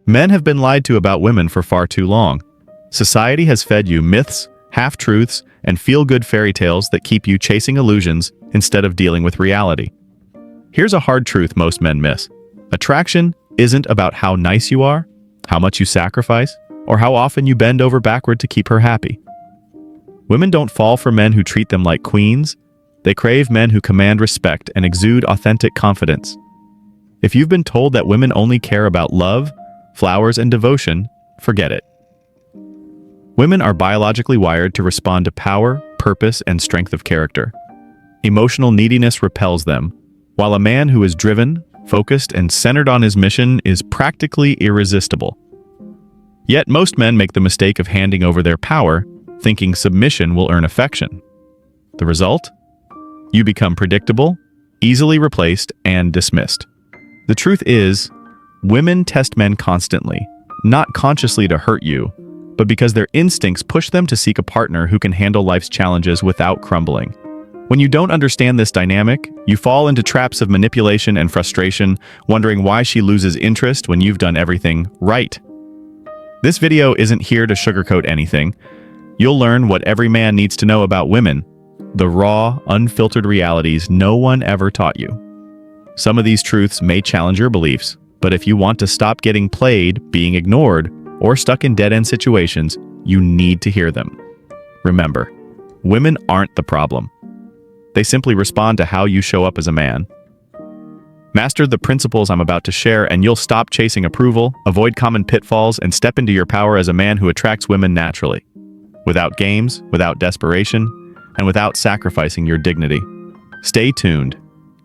Men have been lied to about women for far too long. Society has fed you myths, half-truths, and feel-good fairy tales that keep you chasing illusions instead of dealing with reality. Here's a hard truth most men miss. Attraction isn't about how nice you are, how much you sacrifice, or how often you bend over backward to keep her happy. Women don't fall for men who treat them like queens. They crave men who command respect and exude authentic confidence. If you've been told that women only care about love, flowers, and devotion, forget it. Women are biologically wired to respond to power, purpose, and strength of character. Emotional neediness repels them, while a man who is driven, focused, and centered on his mission is practically irresistible. Yet most men make the mistake of handing over their power, thinking submission will earn affection. The result? You become predictable, easily replaced, and dismissed. The truth is, women test men constantly, not consciously to hurt you, but because their instincts push them to seek a partner who can handle life's challenges without crumbling. When you don't understand this dynamic, you fall into traps of manipulation and frustration, wondering why she loses interest when you've done everything right. This video isn't here to sugarcoat anything. You'll learn what every man needs to know about women, the raw, unfiltered realities no one ever taught you. Some of these truths may challenge your beliefs, but if you want to stop getting played, being ignored, or stuck in dead-end situations, you need to hear them. Remember, women aren't the problem. They simply respond to how you show up as a man. Master the principles I'm about to share and you'll stop chasing approval, avoid common pitfalls, and step into your power as a man who attracts women naturally. Without games, without desperation, and without sacrificing your dignity. Stay tuned.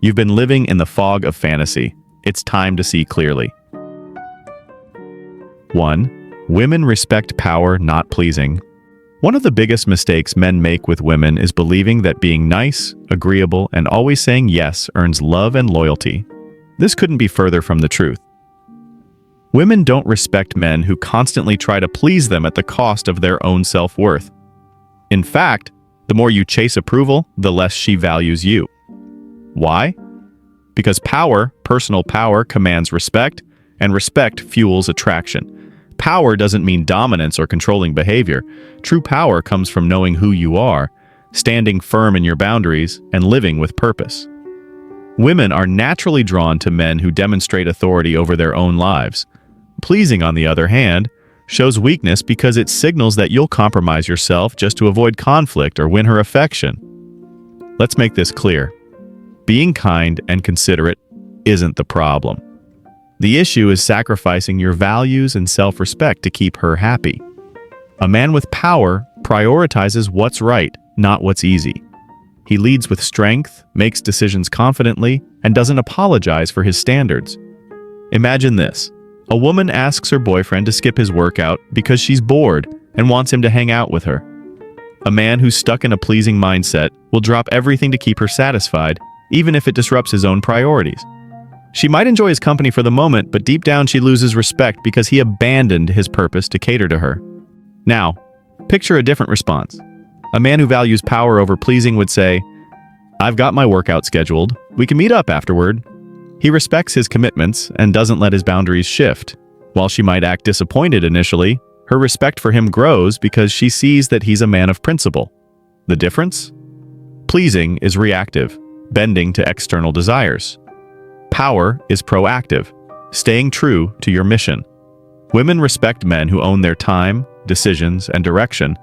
You've been living in the fog of fantasy. It's time to see clearly. 1. Women respect power, not pleasing. One of the biggest mistakes men make with women is believing that being nice, agreeable, and always saying yes earns love and loyalty. This couldn't be further from the truth. Women don't respect men who constantly try to please them at the cost of their own self-worth. In fact, the more you chase approval, the less she values you. Why? Because power, personal power, commands respect, and respect fuels attraction. Power doesn't mean dominance or controlling behavior. True power comes from knowing who you are, standing firm in your boundaries, and living with purpose. Women are naturally drawn to men who demonstrate authority over their own lives. Pleasing, on the other hand, shows weakness because it signals that you'll compromise yourself just to avoid conflict or win her affection. Let's make this clear. Being kind and considerate isn't the problem. The issue is sacrificing your values and self-respect to keep her happy. A man with power prioritizes what's right, not what's easy. He leads with strength, makes decisions confidently, and doesn't apologize for his standards. Imagine this. A woman asks her boyfriend to skip his workout because she's bored and wants him to hang out with her. A man who's stuck in a pleasing mindset will drop everything to keep her satisfied, even if it disrupts his own priorities. She might enjoy his company for the moment, but deep down she loses respect because he abandoned his purpose to cater to her. Now, picture a different response. A man who values power over pleasing would say, "I've got my workout scheduled. We can meet up afterward." He respects his commitments and doesn't let his boundaries shift. While she might act disappointed initially, her respect for him grows because she sees that he's a man of principle. The difference? Pleasing is reactive, bending to external desires. Power is proactive, staying true to your mission. Women respect men who own their time, decisions, and direction.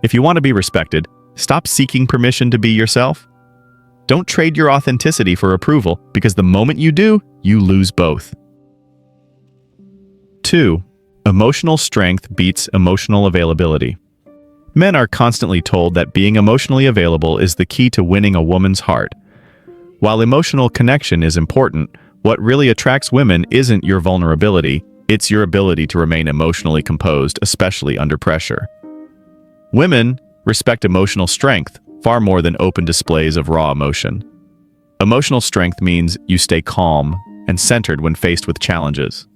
If you want to be respected, stop seeking permission to be yourself. Don't trade your authenticity for approval, because the moment you do, you lose both. 2. Emotional strength beats emotional availability. Men are constantly told that being emotionally available is the key to winning a woman's heart. While emotional connection is important, what really attracts women isn't your vulnerability, it's your ability to remain emotionally composed, especially under pressure. Women respect emotional strength far more than open displays of raw emotion. Emotional strength means you stay calm and centered when faced with challenges.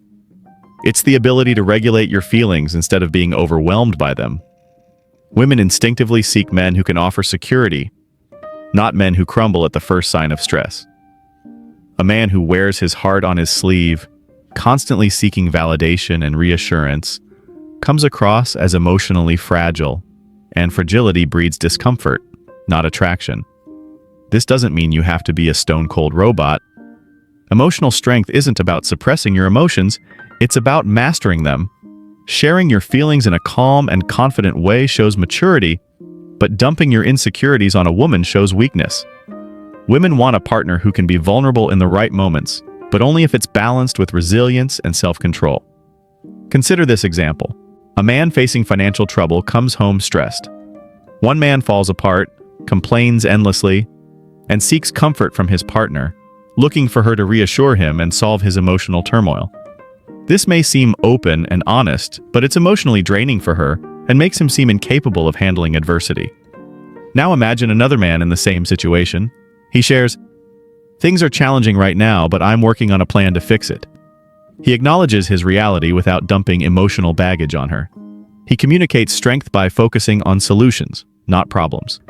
It's the ability to regulate your feelings instead of being overwhelmed by them. Women instinctively seek men who can offer security, not men who crumble at the first sign of stress. A man who wears his heart on his sleeve, constantly seeking validation and reassurance, comes across as emotionally fragile, and fragility breeds discomfort, not attraction. This doesn't mean you have to be a stone-cold robot. Emotional strength isn't about suppressing your emotions, it's about mastering them. Sharing your feelings in a calm and confident way shows maturity, but dumping your insecurities on a woman shows weakness. Women want a partner who can be vulnerable in the right moments, but only if it's balanced with resilience and self-control. Consider this example. A man facing financial trouble comes home stressed. One man falls apart, complains endlessly, and seeks comfort from his partner, looking for her to reassure him and solve his emotional turmoil. This may seem open and honest, but it's emotionally draining for her and makes him seem incapable of handling adversity. Now imagine another man in the same situation. He shares, "Things are challenging right now, but I'm working on a plan to fix it." He acknowledges his reality without dumping emotional baggage on her. He communicates strength by focusing on solutions, not problems.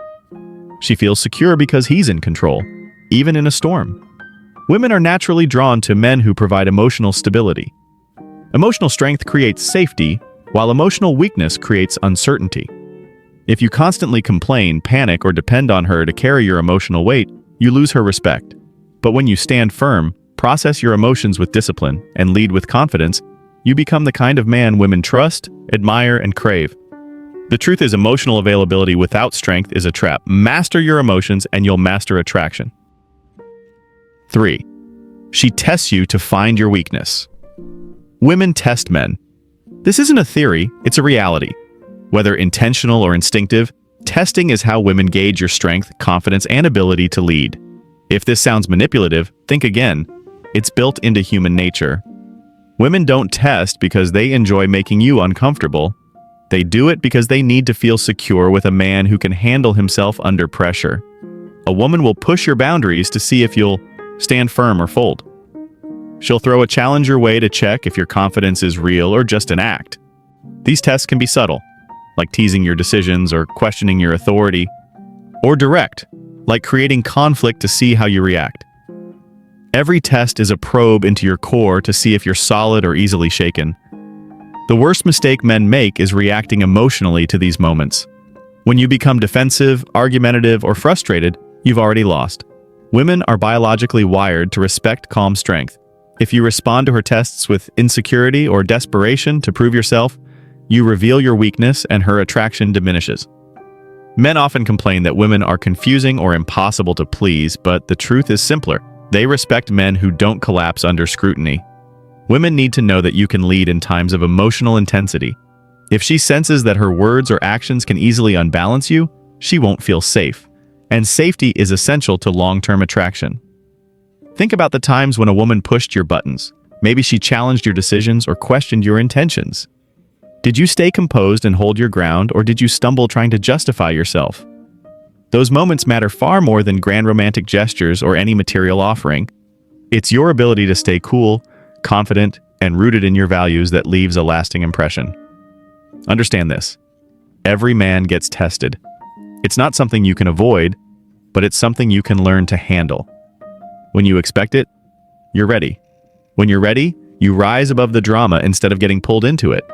She feels secure because he's in control, even in a storm. Women are naturally drawn to men who provide emotional stability. Emotional strength creates safety, while emotional weakness creates uncertainty. If you constantly complain, panic, or depend on her to carry your emotional weight, you lose her respect. But when you stand firm, process your emotions with discipline, and lead with confidence, you become the kind of man women trust, admire, and crave. The truth is, emotional availability without strength is a trap. Master your emotions and you'll master attraction. 3. She tests you to find your weakness. Women test men. This isn't a theory, it's a reality. Whether intentional or instinctive, testing is how women gauge your strength, confidence, and ability to lead. If this sounds manipulative, think again. It's built into human nature. Women don't test because they enjoy making you uncomfortable. They do it because they need to feel secure with a man who can handle himself under pressure. A woman will push your boundaries to see if you'll stand firm or fold. She'll throw a challenge your way to check if your confidence is real or just an act. These tests can be subtle, like teasing your decisions or questioning your authority, or direct, like creating conflict to see how you react. Every test is a probe into your core to see if you're solid or easily shaken. The worst mistake men make is reacting emotionally to these moments. When you become defensive, argumentative, or frustrated, you've already lost. Women are biologically wired to respect calm strength. If you respond to her tests with insecurity or desperation to prove yourself, you reveal your weakness and her attraction diminishes. Men often complain that women are confusing or impossible to please, but the truth is simpler. They respect men who don't collapse under scrutiny. Women need to know that you can lead in times of emotional intensity. If she senses that her words or actions can easily unbalance you, she won't feel safe. And safety is essential to long-term attraction. Think about the times when a woman pushed your buttons. Maybe she challenged your decisions or questioned your intentions. Did you stay composed and hold your ground, or did you stumble trying to justify yourself? Those moments matter far more than grand romantic gestures or any material offering. It's your ability to stay cool, confident, and rooted in your values that leaves a lasting impression. Understand this. Every man gets tested. It's not something you can avoid, but it's something you can learn to handle. When you expect it, you're ready. When you're ready, you rise above the drama instead of getting pulled into it.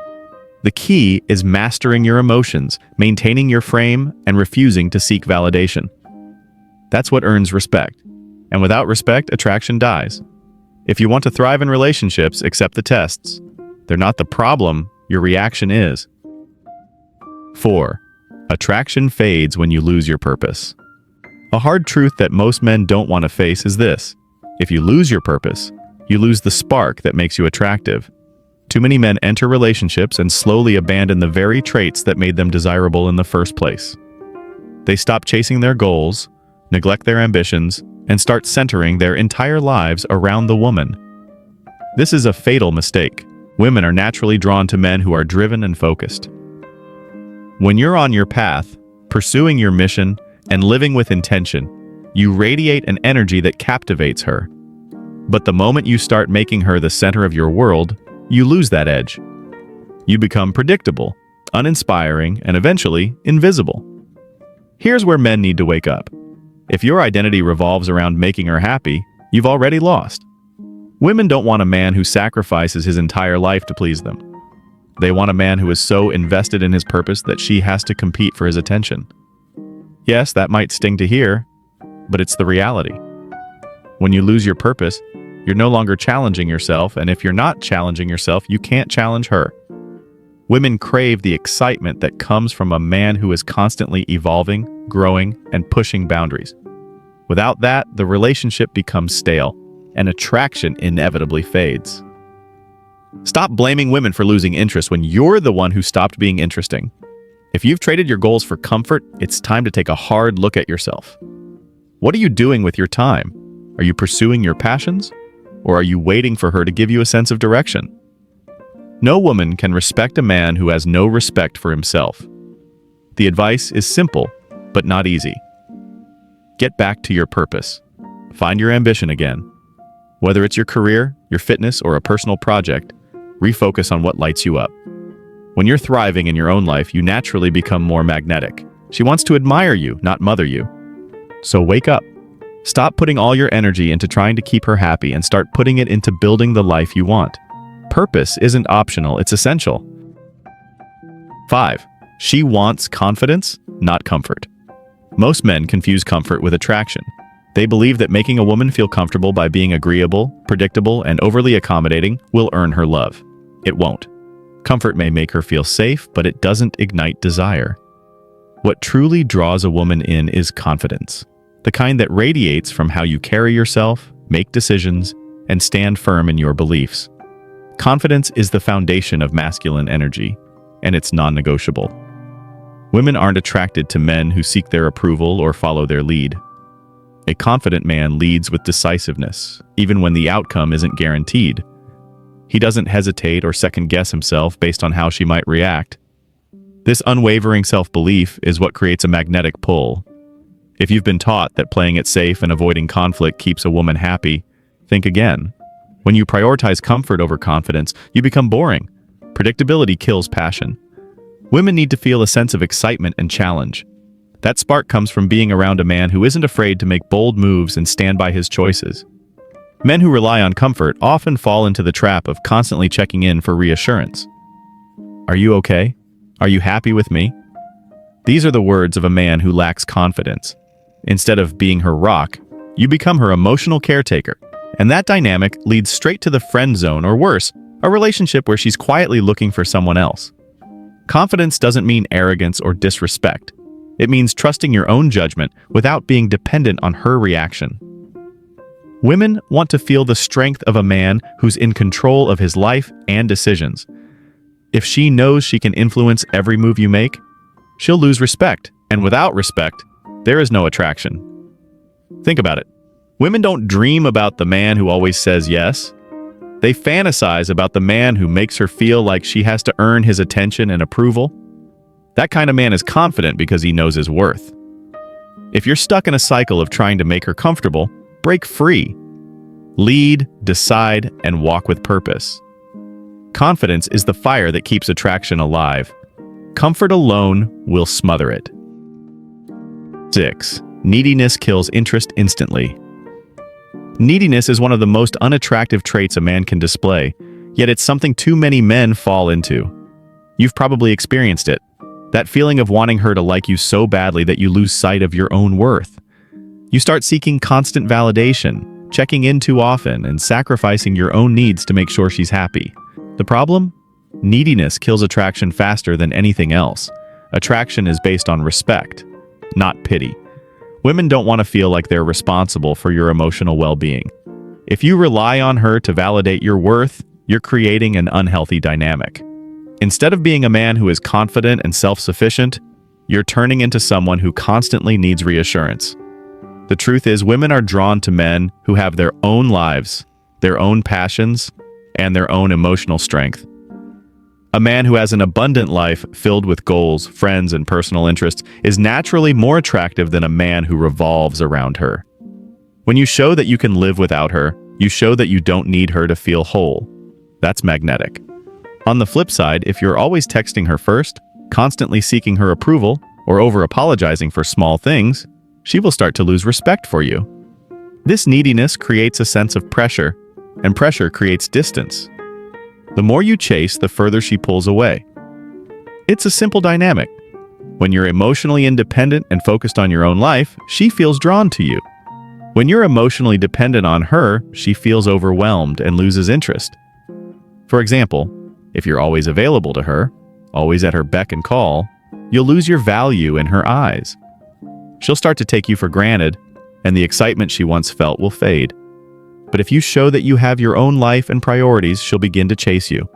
The key is mastering your emotions, maintaining your frame, and refusing to seek validation. That's what earns respect. And without respect, attraction dies. If you want to thrive in relationships, accept the tests. They're not the problem, your reaction is. 4. Attraction fades when you lose your purpose. A hard truth that most men don't want to face is this. If you lose your purpose, you lose the spark that makes you attractive. Too many men enter relationships and slowly abandon the very traits that made them desirable in the first place. They stop chasing their goals, neglect their ambitions, and start centering their entire lives around the woman. This is a fatal mistake. Women are naturally drawn to men who are driven and focused. When you're on your path, pursuing your mission, and living with intention, you radiate an energy that captivates her. But the moment you start making her the center of your world, you lose that edge. You become predictable, uninspiring, and eventually invisible. Here's where men need to wake up. If your identity revolves around making her happy, you've already lost. Women don't want a man who sacrifices his entire life to please them. They want a man who is so invested in his purpose that she has to compete for his attention. Yes, that might sting to hear, but it's the reality. When you lose your purpose, you're no longer challenging yourself, and if you're not challenging yourself, you can't challenge her. Women crave the excitement that comes from a man who is constantly evolving, growing, and pushing boundaries. Without that, the relationship becomes stale, and attraction inevitably fades. Stop blaming women for losing interest when you're the one who stopped being interesting. If you've traded your goals for comfort, it's time to take a hard look at yourself. What are you doing with your time? Are you pursuing your passions? Or are you waiting for her to give you a sense of direction? No woman can respect a man who has no respect for himself. The advice is simple, but not easy. Get back to your purpose. Find your ambition again. Whether it's your career, your fitness, or a personal project, refocus on what lights you up. When you're thriving in your own life, you naturally become more magnetic. She wants to admire you, not mother you. So wake up. Stop putting all your energy into trying to keep her happy and start putting it into building the life you want. Purpose isn't optional, it's essential. 5. She wants confidence, not comfort. Most men confuse comfort with attraction. They believe that making a woman feel comfortable by being agreeable, predictable, and overly accommodating will earn her love. It won't. Comfort may make her feel safe, but it doesn't ignite desire. What truly draws a woman in is confidence, the kind that radiates from how you carry yourself, make decisions, and stand firm in your beliefs. Confidence is the foundation of masculine energy, and it's non-negotiable. Women aren't attracted to men who seek their approval or follow their lead. A confident man leads with decisiveness, even when the outcome isn't guaranteed. He doesn't hesitate or second-guess himself based on how she might react. This unwavering self-belief is what creates a magnetic pull. If you've been taught that playing it safe and avoiding conflict keeps a woman happy, think again. When you prioritize comfort over confidence, you become boring. Predictability kills passion. Women need to feel a sense of excitement and challenge. That spark comes from being around a man who isn't afraid to make bold moves and stand by his choices. Men who rely on comfort often fall into the trap of constantly checking in for reassurance. Are you okay? Are you happy with me? These are the words of a man who lacks confidence. Instead of being her rock, you become her emotional caretaker, and that dynamic leads straight to the friend zone, or worse, a relationship where she's quietly looking for someone else. Confidence doesn't mean arrogance or disrespect. It means trusting your own judgment without being dependent on her reaction. Women want to feel the strength of a man who's in control of his life and decisions. If she knows she can influence every move you make, she'll lose respect, and without respect, there is no attraction. Think about it. Women don't dream about the man who always says yes. They fantasize about the man who makes her feel like she has to earn his attention and approval. That kind of man is confident because he knows his worth. If you're stuck in a cycle of trying to make her comfortable, break free. Lead, decide, and walk with purpose. Confidence is the fire that keeps attraction alive. Comfort alone will smother it. 6. Neediness kills interest instantly. Neediness is one of the most unattractive traits a man can display, yet it's something too many men fall into. You've probably experienced it. That feeling of wanting her to like you so badly that you lose sight of your own worth. You start seeking constant validation, checking in too often, and sacrificing your own needs to make sure she's happy. The problem? Neediness kills attraction faster than anything else. Attraction is based on respect, not pity. Women don't want to feel like they're responsible for your emotional well-being. If you rely on her to validate your worth, you're creating an unhealthy dynamic. Instead of being a man who is confident and self-sufficient, you're turning into someone who constantly needs reassurance. The truth is, women are drawn to men who have their own lives, their own passions, and their own emotional strength. A man who has an abundant life filled with goals, friends, and personal interests is naturally more attractive than a man who revolves around her. When you show that you can live without her, you show that you don't need her to feel whole. That's magnetic. On the flip side, if you're always texting her first, constantly seeking her approval, or over-apologizing for small things, she will start to lose respect for you. This neediness creates a sense of pressure, and pressure creates distance. The more you chase, the further she pulls away. It's a simple dynamic. When you're emotionally independent and focused on your own life, she feels drawn to you. When you're emotionally dependent on her, she feels overwhelmed and loses interest. For example, if you're always available to her, always at her beck and call, you'll lose your value in her eyes. She'll start to take you for granted, and the excitement she once felt will fade. But if you show that you have your own life and priorities, she'll begin to chase you.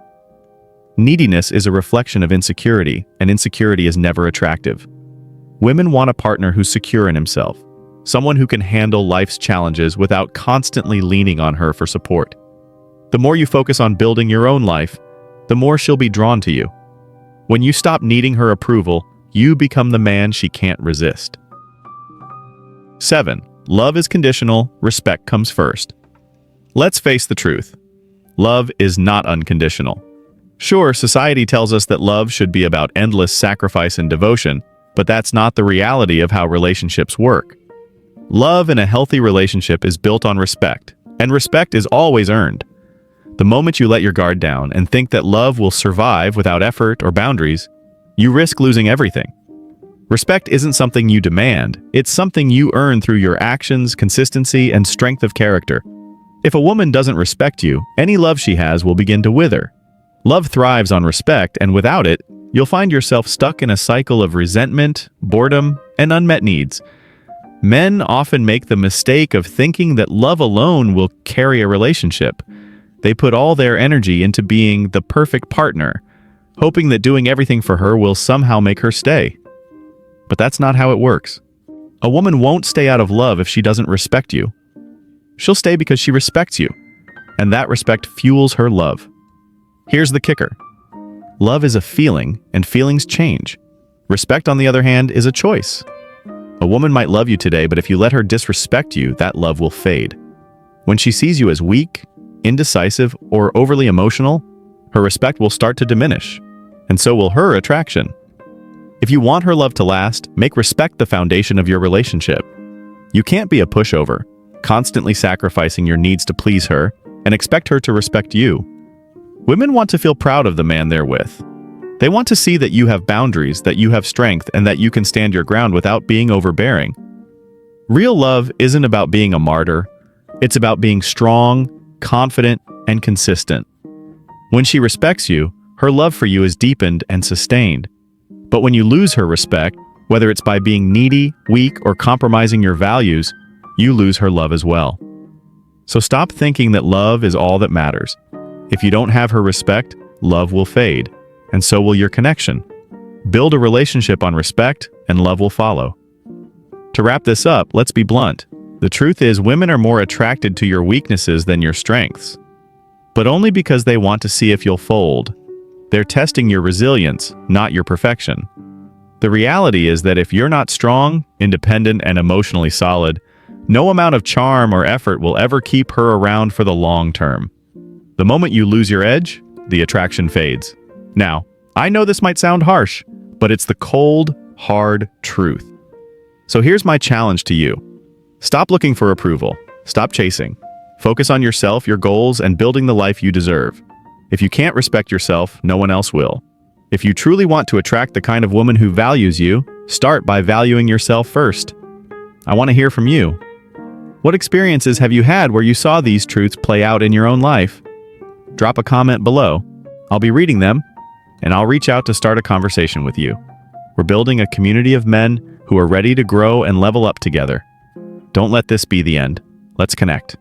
Neediness is a reflection of insecurity, and insecurity is never attractive. Women want a partner who's secure in himself, someone who can handle life's challenges without constantly leaning on her for support. The more you focus on building your own life, the more she'll be drawn to you. When you stop needing her approval, you become the man she can't resist. 7. Love is conditional, respect comes first. Let's face the truth. Love is not unconditional. Sure, society tells us that love should be about endless sacrifice and devotion, but that's not the reality of how relationships work. Love in a healthy relationship is built on respect, and respect is always earned. The moment you let your guard down and think that love will survive without effort or boundaries, you risk losing everything. Respect isn't something you demand, it's something you earn through your actions, consistency, and strength of character. If a woman doesn't respect you, any love she has will begin to wither. Love thrives on respect, and without it, you'll find yourself stuck in a cycle of resentment, boredom, and unmet needs. Men often make the mistake of thinking that love alone will carry a relationship. They put all their energy into being the perfect partner, hoping that doing everything for her will somehow make her stay. But that's not how it works. A woman won't stay out of love if she doesn't respect you. She'll stay because she respects you, and that respect fuels her love. Here's the kicker. Love is a feeling, and feelings change. Respect, on the other hand, is a choice. A woman might love you today, but if you let her disrespect you, that love will fade. When she sees you as weak, indecisive, or overly emotional, her respect will start to diminish, and so will her attraction. If you want her love to last, make respect the foundation of your relationship. You can't be a pushover, constantly sacrificing your needs to please her, and expect her to respect you. Women want to feel proud of the man they're with. They want to see that you have boundaries, that you have strength, and that you can stand your ground without being overbearing. Real love isn't about being a martyr. It's about being strong, confident, and consistent. When she respects you, her love for you is deepened and sustained. But when you lose her respect, whether it's by being needy, weak, or compromising your values, you lose her love as well. So stop thinking that love is all that matters. If you don't have her respect, love will fade, and so will your connection. Build a relationship on respect, and love will follow. To wrap this up, let's be blunt. The truth is, women are more attracted to your weaknesses than your strengths. But only because they want to see if you'll fold. They're testing your resilience, not your perfection. The reality is that if you're not strong, independent, and emotionally solid, no amount of charm or effort will ever keep her around for the long term. The moment you lose your edge, the attraction fades. Now, I know this might sound harsh, but it's the cold, hard truth. So here's my challenge to you. Stop looking for approval. Stop chasing. Focus on yourself, your goals, and building the life you deserve. If you can't respect yourself, no one else will. If you truly want to attract the kind of woman who values you, start by valuing yourself first. I want to hear from you. What experiences have you had where you saw these truths play out in your own life? Drop a comment below. I'll be reading them, and I'll reach out to start a conversation with you. We're building a community of men who are ready to grow and level up together. Don't let this be the end. Let's connect.